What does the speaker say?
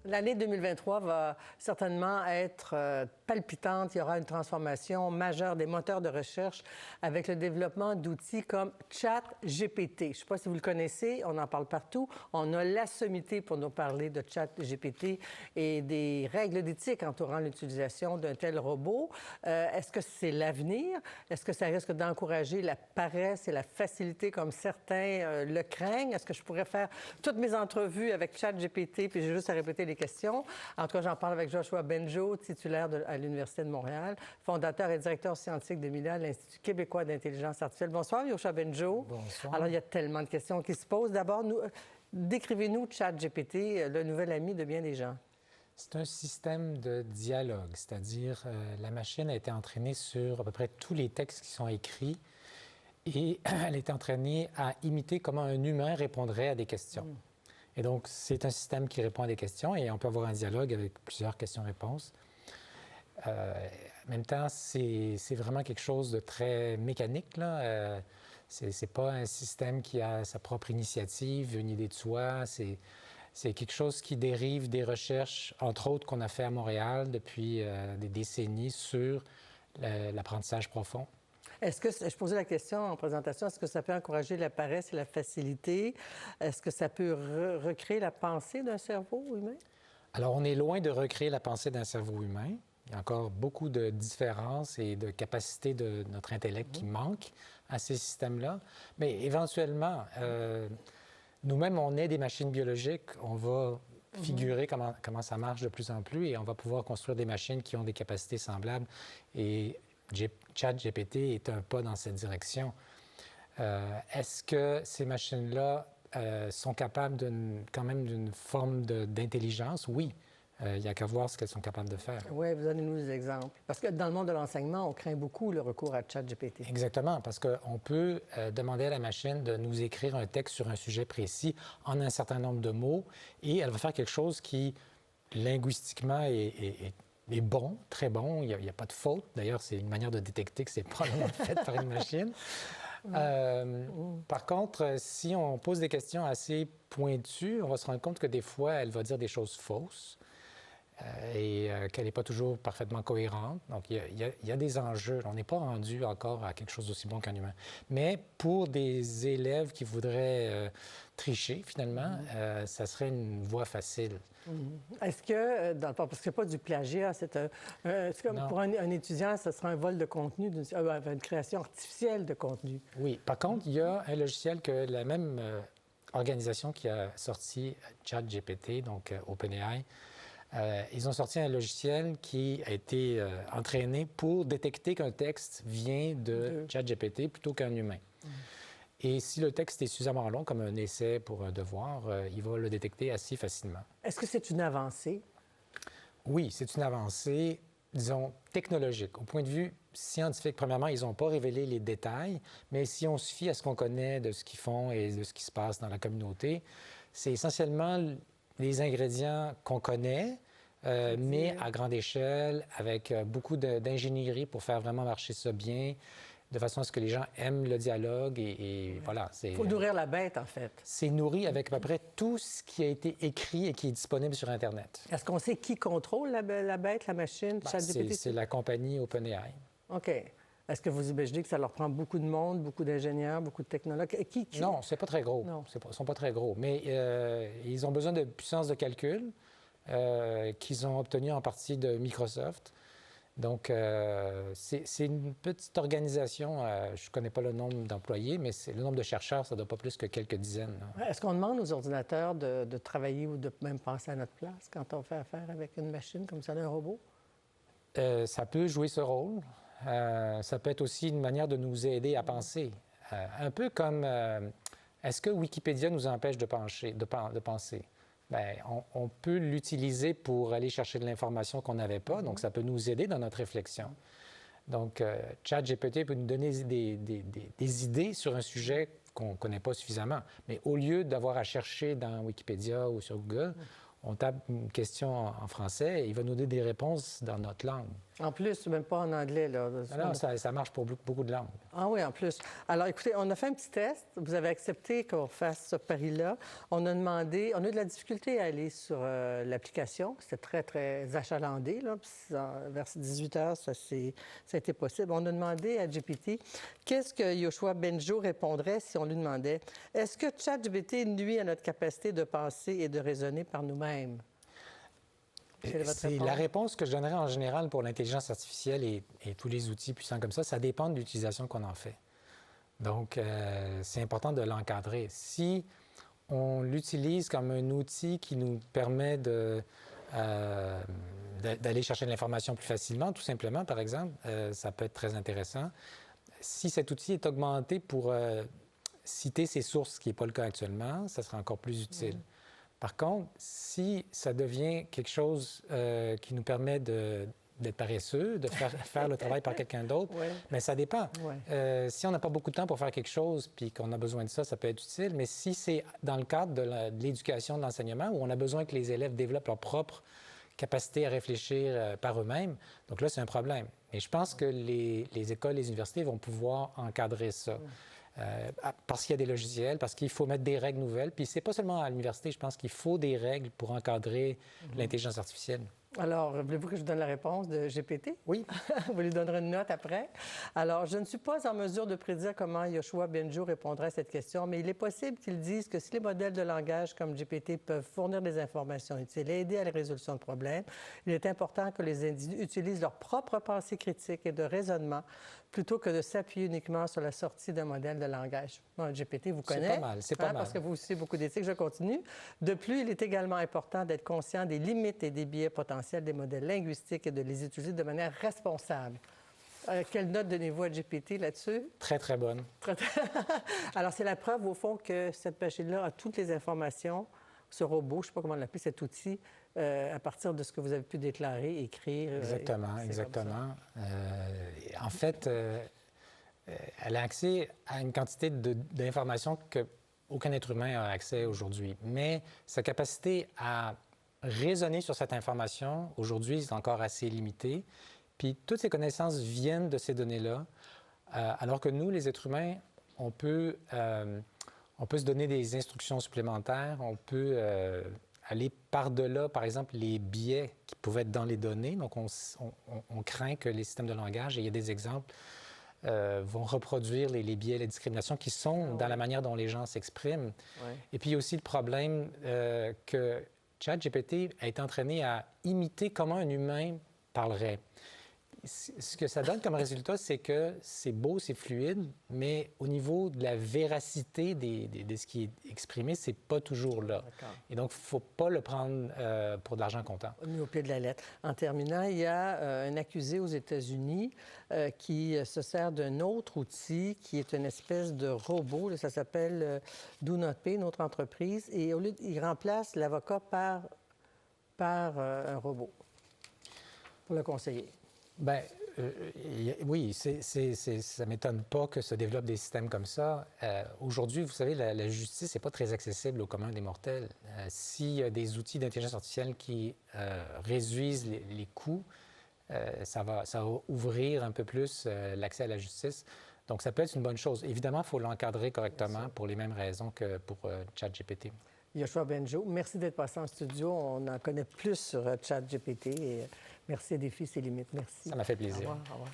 L'année 2023 va certainement être palpitante. Il y aura une transformation majeure des moteurs de recherche avec le développement d'outils comme ChatGPT. Je ne sais pas si vous le connaissez, on en parle partout. On a la sommité pour nous parler de ChatGPT et des règles d'éthique entourant l'utilisation d'un tel robot. Est-ce que c'est l'avenir? Est-ce que ça risque d'encourager la paresse et la facilité comme certains le craignent? Est-ce que je pourrais faire toutes mes entrevues avec ChatGPT puis j'ai juste à répéter les questions? En tout cas, j'en parle avec Joshua Benjo, titulaire à l'Université de Montréal, fondateur et directeur scientifique de MILA, l'Institut québécois d'intelligence artificielle. Bonsoir, Joshua Benjo. Bonsoir. Alors, il y a tellement de questions qui se posent. D'abord, décrivez-nous ChatGPT, le nouvel ami de bien des gens. C'est un système de dialogue, c'est-à-dire la machine a été entraînée sur à peu près tous les textes qui sont écrits et elle est entraînée à imiter comment un humain répondrait à des questions. Et donc, c'est un système qui répond à des questions et on peut avoir un dialogue avec plusieurs questions-réponses. En même temps, c'est vraiment quelque chose de très mécanique, là. C'est pas un système qui a sa propre initiative, une idée de soi. C'est quelque chose qui dérive des recherches, entre autres, qu'on a fait à Montréal depuis des décennies sur l'apprentissage profond. Est-ce que, je posais la question en présentation, est-ce que ça peut encourager la paresse et la facilité? Est-ce que ça peut recréer la pensée d'un cerveau humain? Alors, on est loin de recréer la pensée d'un cerveau humain. Il y a encore beaucoup de différences et de capacités de notre intellect qui manquent à ces systèmes-là. Mais éventuellement, nous-mêmes, on est des machines biologiques. On va figurer comment ça marche de plus en plus et on va pouvoir construire des machines qui ont des capacités semblables. Et ChatGPT est un pas dans cette direction. Est-ce que ces machines-là sont capables quand même d'une forme d'intelligence? Oui. Il n'y a qu'à voir ce qu'elles sont capables de faire. Oui, vous donnez-nous des exemples. Parce que dans le monde de l'enseignement, on craint beaucoup le recours à ChatGPT. Exactement, parce qu'on peut demander à la machine de nous écrire un texte sur un sujet précis en un certain nombre de mots et elle va faire quelque chose qui, linguistiquement, est bon, très bon. Il n'y a pas de faute. D'ailleurs, c'est une manière de détecter que c'est probablement fait par une machine. Par contre, si on pose des questions assez pointues, on va se rendre compte que des fois, elle va dire des choses fausses et qu'elle n'est pas toujours parfaitement cohérente. Donc, il y a des enjeux. On n'est pas rendu encore à quelque chose d'aussi bon qu'un humain. Mais pour des élèves qui voudraient tricher, finalement, ça serait une voie facile. Est-ce que, parce que c'est pas du plagiat, c'est comme pour un étudiant, ce sera un vol de contenu, une création artificielle de contenu. Oui. Par contre, il y a un logiciel que la même organisation qui a sorti ChatGPT, donc OpenAI, ils ont sorti un logiciel qui a été entraîné pour détecter qu'un texte vient de ChatGPT plutôt qu'un humain. Et si le texte est suffisamment long, comme un essai pour un devoir, il va le détecter assez facilement. Est-ce que c'est une avancée? Oui, c'est une avancée, disons, technologique. Au point de vue scientifique, premièrement, ils n'ont pas révélé les détails, mais si on se fie à ce qu'on connaît de ce qu'ils font et de ce qui se passe dans la communauté, c'est essentiellement les ingrédients qu'on connaît, mais à grande échelle, avec beaucoup d'ingénierie pour faire vraiment marcher ça bien, de façon à ce que les gens aiment le dialogue et voilà. Il faut nourrir la bête, en fait. C'est nourri avec à peu près tout ce qui a été écrit et qui est disponible sur Internet. Est-ce qu'on sait qui contrôle la bête, la machine, ChatGPT? C'est la compagnie OpenAI. OK. Est-ce que vous imaginez que ça leur prend beaucoup de monde, beaucoup d'ingénieurs, beaucoup de technologues? Non, c'est pas très gros. Non. Ils sont pas très gros. Mais ils ont besoin de puissance de calcul qu'ils ont obtenue en partie de Microsoft. Donc, c'est une petite organisation. Je ne connais pas le nombre d'employés, mais le nombre de chercheurs, ça ne doit pas plus que quelques dizaines. Est-ce qu'on demande aux ordinateurs de travailler ou de même penser à notre place quand on fait affaire avec une machine comme ça, un robot? Ça peut jouer ce rôle. Ça peut être aussi une manière de nous aider à penser. Un peu comme, est-ce que Wikipédia nous empêche de penser? Bien, on peut l'utiliser pour aller chercher de l'information qu'on n'avait pas, donc ça peut nous aider dans notre réflexion. Donc, ChatGPT peut nous donner des idées sur un sujet qu'on ne connaît pas suffisamment. Mais au lieu d'avoir à chercher dans Wikipédia ou sur Google, on tape une question en français et il va nous donner des réponses dans notre langue. En plus, même pas en anglais, là. Alors, ça marche pour beaucoup de langues. Ah oui, en plus. Alors, écoutez, on a fait un petit test. Vous avez accepté qu'on fasse ce pari-là. On a eu de la difficulté à aller sur l'application. C'était très, très achalandé, là. Puis, vers 18 heures, ça a été possible. On a demandé à GPT qu'est-ce que Yoshua Bengio répondrait si on lui demandait « Est-ce que ChatGPT nuit à notre capacité de penser et de raisonner par nous-mêmes? » C'est la réponse que je donnerais en général pour l'intelligence artificielle et tous les outils puissants comme ça dépendt de l'utilisation qu'on en fait. Donc, c'est important de l'encadrer. Si on l'utilise comme un outil qui nous permet d'aller chercher de l'information plus facilement, tout simplement, par exemple, ça peut être très intéressant. Si cet outil est augmenté pour citer ses sources, ce qui n'est pas le cas actuellement, ça sera encore plus utile. Par contre, si ça devient quelque chose qui nous permet d'être paresseux, de faire le travail par quelqu'un d'autre, mais ça dépend. Si on n'a pas beaucoup de temps pour faire quelque chose puis qu'on a besoin de ça, ça peut être utile. Mais si c'est dans le cadre de l'éducation, de l'enseignement, où on a besoin que les élèves développent leur propre capacité à réfléchir par eux-mêmes, donc là, c'est un problème. Et je pense que les écoles, les universités vont pouvoir encadrer ça. Parce qu'il y a des logiciels, parce qu'il faut mettre des règles nouvelles. Puis c'est pas seulement à l'université, je pense qu'il faut des règles pour encadrer l'intelligence artificielle. Alors, voulez-vous que je donne la réponse de GPT? Oui. Vous lui donnerez une note après. Alors, je ne suis pas en mesure de prédire comment Yoshua Bengio répondra à cette question, mais il est possible qu'il dise que si les modèles de langage comme GPT peuvent fournir des informations utiles et aider à la résolution de problèmes, il est important que les individus utilisent leur propre pensée critique et de raisonnement plutôt que de s'appuyer uniquement sur la sortie d'un modèle de langage. Bon, GPT vous connaît. C'est pas mal, c'est pas mal. Parce que vous aussi beaucoup d'éthique. Je continue. De plus, il est également important d'être conscient des limites et des biais potentiels des modèles linguistiques et de les utiliser de manière responsable. Quelle note donnez-vous à GPT là-dessus? Très, très bonne. Alors, c'est la preuve, au fond, que cette machine-là a toutes les informations, ce robot, je ne sais pas comment l'appeler, cet outil, à partir de ce que vous avez pu déclarer, écrire. Exactement, exactement. En fait, elle a accès à une quantité d'informations qu'aucun être humain a accès aujourd'hui. Mais sa capacité à raisonner sur cette information, aujourd'hui, c'est encore assez limité. Puis toutes ces connaissances viennent de ces données-là, alors que nous, les êtres humains, on peut se donner des instructions supplémentaires, on peut aller par-delà, par exemple, les biais qui pouvaient être dans les données. Donc, on craint que les systèmes de langage, et il y a des exemples, vont reproduire les biais, les discriminations qui sont dans la manière dont les gens s'expriment. Et puis, il y a aussi le problème que ChatGPT a été entraîné à imiter comment un humain parlerait. Ce que ça donne comme résultat, c'est que c'est beau, c'est fluide, mais au niveau de la véracité de ce qui est exprimé, c'est pas toujours là. Et donc, il ne faut pas le prendre pour de l'argent comptant. Mis au pied de la lettre. En terminant, il y a un accusé aux États-Unis qui se sert d'un autre outil qui est une espèce de robot. Là, ça s'appelle Do Not Pay, une autre entreprise. Et au lieu, il remplace l'avocat par un robot pour le conseiller. Bien, oui, ça ne m'étonne pas que se développent des systèmes comme ça. Aujourd'hui, vous savez, la justice n'est pas très accessible au commun des mortels. S'il y a des outils d'intelligence artificielle qui réduisent les coûts, ça va ouvrir un peu plus l'accès à la justice. Donc, ça peut être une bonne chose. Évidemment, il faut l'encadrer correctement pour les mêmes raisons que pour ChatGPT. Yoshua Bengio, merci d'être passé en studio. On en connaît plus sur ChatGPT et merci à Défi ses limites. Merci. Ça m'a fait plaisir. Au revoir. Au revoir.